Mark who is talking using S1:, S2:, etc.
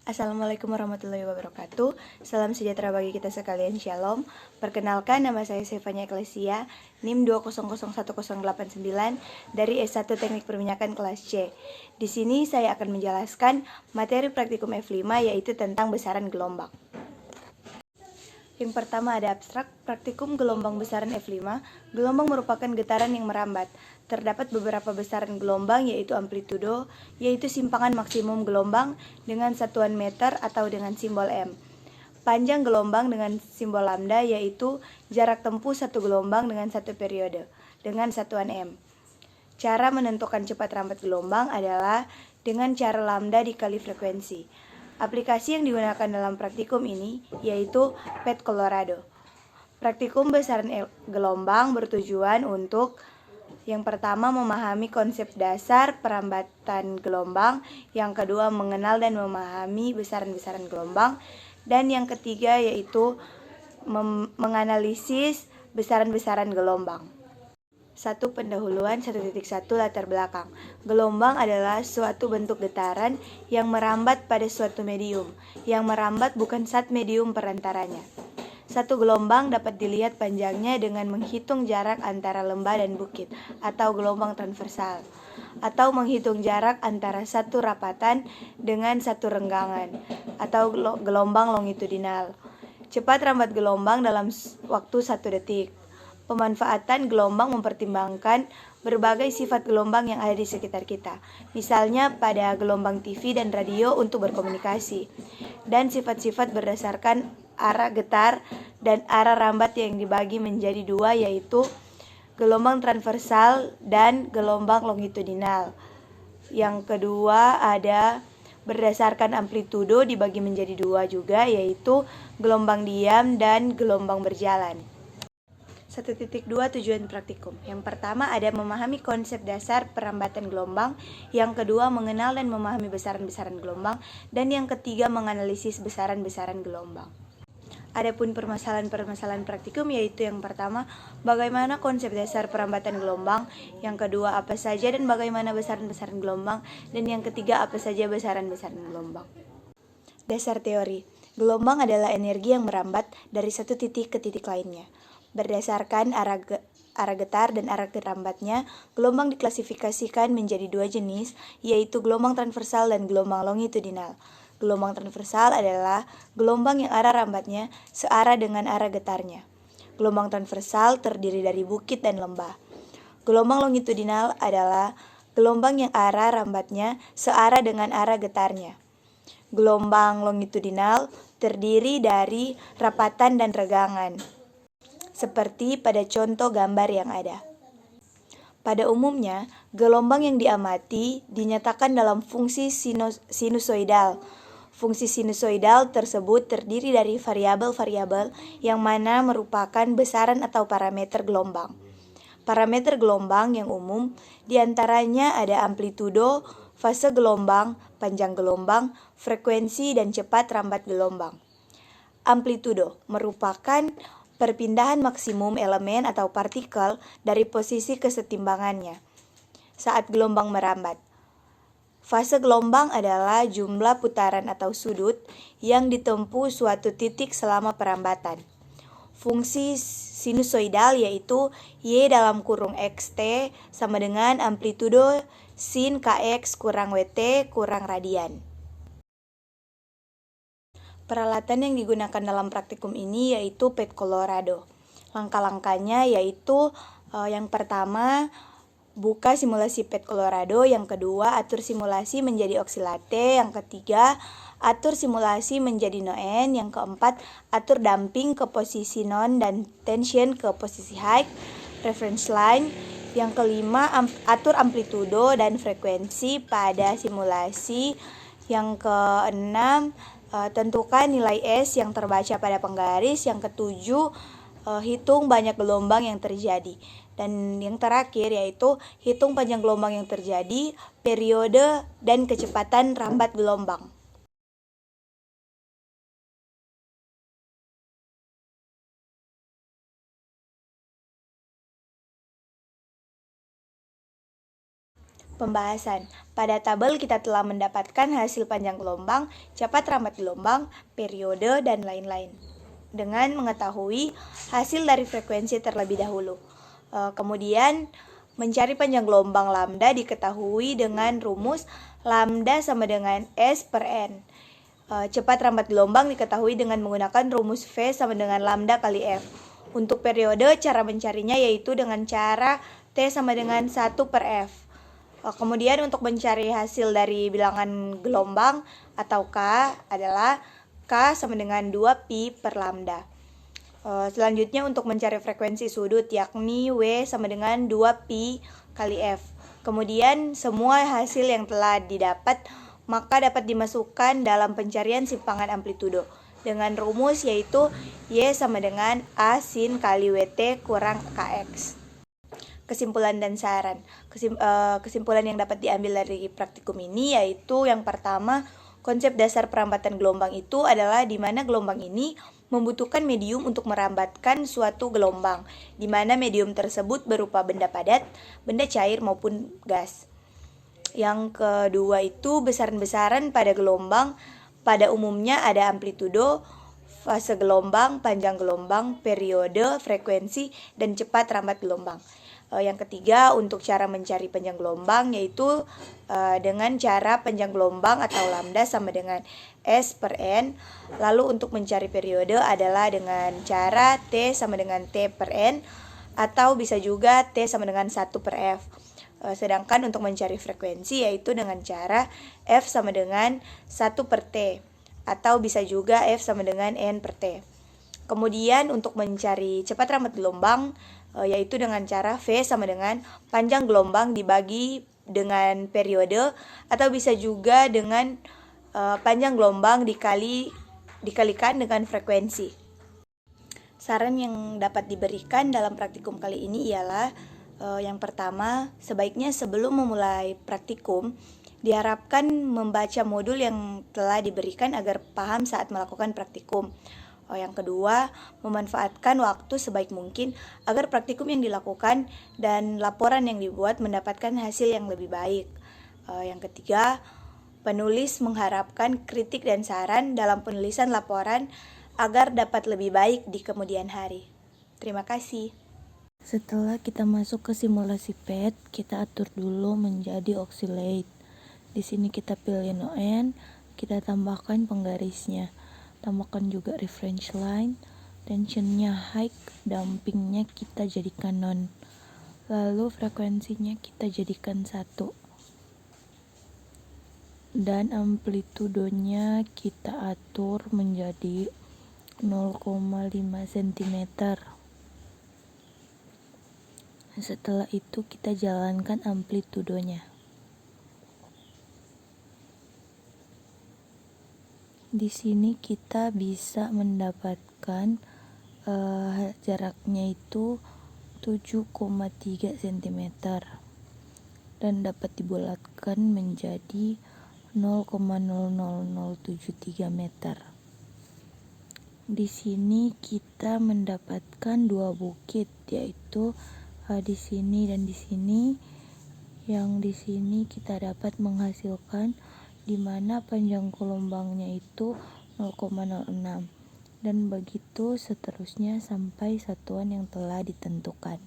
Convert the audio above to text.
S1: Assalamualaikum warahmatullahi wabarakatuh. Salam sejahtera bagi kita sekalian, Shalom. Perkenalkan, nama saya Sefanya Eklesia, NIM 2001089 dari S1 Teknik Perminyakan kelas C. Di sini saya akan menjelaskan materi praktikum F5, yaitu tentang besaran gelombang. Yang pertama ada abstrak, praktikum gelombang besaran F5. Gelombang merupakan getaran yang merambat. Terdapat beberapa besaran gelombang, yaitu amplitudo, yaitu simpangan maksimum gelombang dengan satuan meter atau dengan simbol M. Panjang gelombang dengan simbol lambda, yaitu jarak tempuh satu gelombang dengan satu periode dengan satuan M. Cara menentukan cepat rambat gelombang adalah dengan cara lambda dikali frekuensi. Aplikasi yang digunakan dalam praktikum ini yaitu PET Colorado. Praktikum besaran gelombang bertujuan untuk yang pertama memahami konsep dasar perambatan gelombang, yang kedua mengenal dan memahami besaran-besaran gelombang, dan yang ketiga yaitu menganalisis besaran-besaran gelombang. 1. Pendahuluan 1.1 latar belakang. Gelombang adalah suatu bentuk getaran yang merambat pada suatu medium. Yang merambat bukan zat medium perantaranya. Satu gelombang dapat dilihat panjangnya dengan menghitung jarak antara lembah dan bukit, atau gelombang transversal, atau menghitung jarak antara satu rapatan dengan satu renggangan, atau gelombang longitudinal. Cepat rambat gelombang dalam waktu 1 detik. Pemanfaatan gelombang mempertimbangkan berbagai sifat gelombang yang ada di sekitar kita, misalnya pada gelombang TV dan radio untuk berkomunikasi, dan sifat-sifat berdasarkan arah getar dan arah rambat yang dibagi menjadi dua, yaitu gelombang transversal dan gelombang longitudinal. Yang kedua ada berdasarkan amplitudo dibagi menjadi dua juga, yaitu gelombang diam dan gelombang berjalan. 1.2 Tujuan praktikum. Yang pertama ada memahami konsep dasar perambatan gelombang, yang kedua mengenal dan memahami besaran-besaran gelombang, dan yang ketiga menganalisis besaran-besaran gelombang. Adapun permasalahan-permasalahan praktikum yaitu yang pertama, bagaimana konsep dasar perambatan gelombang, yang kedua apa saja dan bagaimana besaran-besaran gelombang, dan yang ketiga apa saja besaran-besaran gelombang. Dasar teori. Gelombang adalah energi yang merambat dari satu titik ke titik lainnya. Berdasarkan arah getar dan arah gerambatnya, gelombang diklasifikasikan menjadi dua jenis, yaitu gelombang transversal dan gelombang longitudinal. Gelombang transversal adalah gelombang yang arah rambatnya searah dengan arah getarnya. Gelombang transversal terdiri dari bukit dan lembah. Gelombang longitudinal adalah gelombang yang arah rambatnya searah dengan arah getarnya. Gelombang longitudinal terdiri dari rapatan dan regangan, seperti pada contoh gambar yang ada. Pada umumnya, gelombang yang diamati dinyatakan dalam fungsi sinusoidal. Fungsi sinusoidal tersebut terdiri dari variabel-variabel yang mana merupakan besaran atau parameter gelombang. Parameter gelombang yang umum diantaranya ada amplitudo, fase gelombang, panjang gelombang, frekuensi, dan cepat rambat gelombang. Amplitudo merupakan perpindahan maksimum elemen atau partikel dari posisi kesetimbangannya saat gelombang merambat. Fase gelombang adalah jumlah putaran atau sudut yang ditempuh suatu titik selama perambatan. Fungsi sinusoidal yaitu Y dalam kurung XT sama dengan amplitudo sin KX kurang WT kurang radian. Peralatan yang digunakan dalam praktikum ini yaitu PET Colorado. Langkah-langkahnya yaitu yang pertama, buka simulasi PET Colorado, yang kedua atur simulasi menjadi oksilate, yang ketiga atur simulasi menjadi NON, yang keempat atur damping ke posisi non dan tension ke posisi high reference line, yang kelima atur amplitudo dan frekuensi pada simulasi, yang keenam tentukan nilai S yang terbaca pada penggaris, yang ketujuh hitung banyak gelombang yang terjadi, dan yang terakhir yaitu hitung panjang gelombang yang terjadi, periode, dan kecepatan rambat gelombang. Pembahasan. Pada tabel kita telah mendapatkan hasil panjang gelombang, cepat rambat gelombang, periode, dan lain-lain. Dengan mengetahui hasil dari frekuensi terlebih dahulu. Kemudian mencari panjang gelombang lambda diketahui dengan rumus lambda sama dengan S per N. Cepat rambat gelombang diketahui dengan menggunakan rumus V sama dengan lambda kali F. Untuk periode, cara mencarinya yaitu dengan cara T sama dengan 1 per F. Kemudian untuk mencari hasil dari bilangan gelombang atau K adalah K sama dengan 2pi per lambda. Selanjutnya untuk mencari frekuensi sudut yakni W sama dengan 2pi kali F. Kemudian semua hasil yang telah didapat maka dapat dimasukkan dalam pencarian simpangan amplitudo dengan rumus yaitu Y sama dengan A sin kali WT kurang KX. Kesimpulan dan saran. Kesimpulan yang dapat diambil dari praktikum ini yaitu yang pertama, konsep dasar perambatan gelombang itu adalah di mana gelombang ini membutuhkan medium untuk merambatkan suatu gelombang, di mana medium tersebut berupa benda padat, benda cair maupun gas. Yang kedua itu besaran-besaran pada gelombang pada umumnya ada amplitudo, fase gelombang, panjang gelombang, periode, frekuensi, dan cepat rambat gelombang. Yang ketiga untuk cara mencari panjang gelombang yaitu dengan cara panjang gelombang atau lambda sama dengan S per N. Lalu untuk mencari periode adalah dengan cara T sama dengan T per N atau bisa juga T sama dengan 1 per F. Sedangkan untuk mencari frekuensi yaitu dengan cara F sama dengan 1 per T atau bisa juga F sama dengan N per T. Kemudian untuk mencari cepat rambat gelombang yaitu dengan cara V sama dengan panjang gelombang dibagi dengan periode atau bisa juga dengan panjang gelombang dikalikan dengan frekuensi. Saran yang dapat diberikan dalam praktikum kali ini ialah yang pertama, sebaiknya sebelum memulai praktikum diharapkan membaca modul yang telah diberikan agar paham saat melakukan praktikum. Yang kedua, memanfaatkan waktu sebaik mungkin agar praktikum yang dilakukan dan laporan yang dibuat mendapatkan hasil yang lebih baik. Yang ketiga, penulis mengharapkan kritik dan saran dalam penulisan laporan agar dapat lebih baik di kemudian hari. Terima kasih.
S2: Setelah kita masuk ke simulasi PET, kita atur dulu menjadi oscillate. Di sini kita pilih no N, kita tambahkan penggarisnya. Tambahkan juga reference line, tensionnya high, dampingnya kita jadikan non. Lalu frekuensinya kita jadikan 1. Dan amplitudonya kita atur menjadi 0,5 cm. Setelah itu kita jalankan amplitudonya. Di sini kita bisa mendapatkan jaraknya itu 7,3 cm dan dapat dibulatkan menjadi 0,00073 meter. Di sini kita mendapatkan dua bukit yaitu di sini dan di sini. Yang di sini kita dapat menghasilkan di mana panjang gelombangnya itu 0,06 dan begitu seterusnya sampai satuan yang telah ditentukan.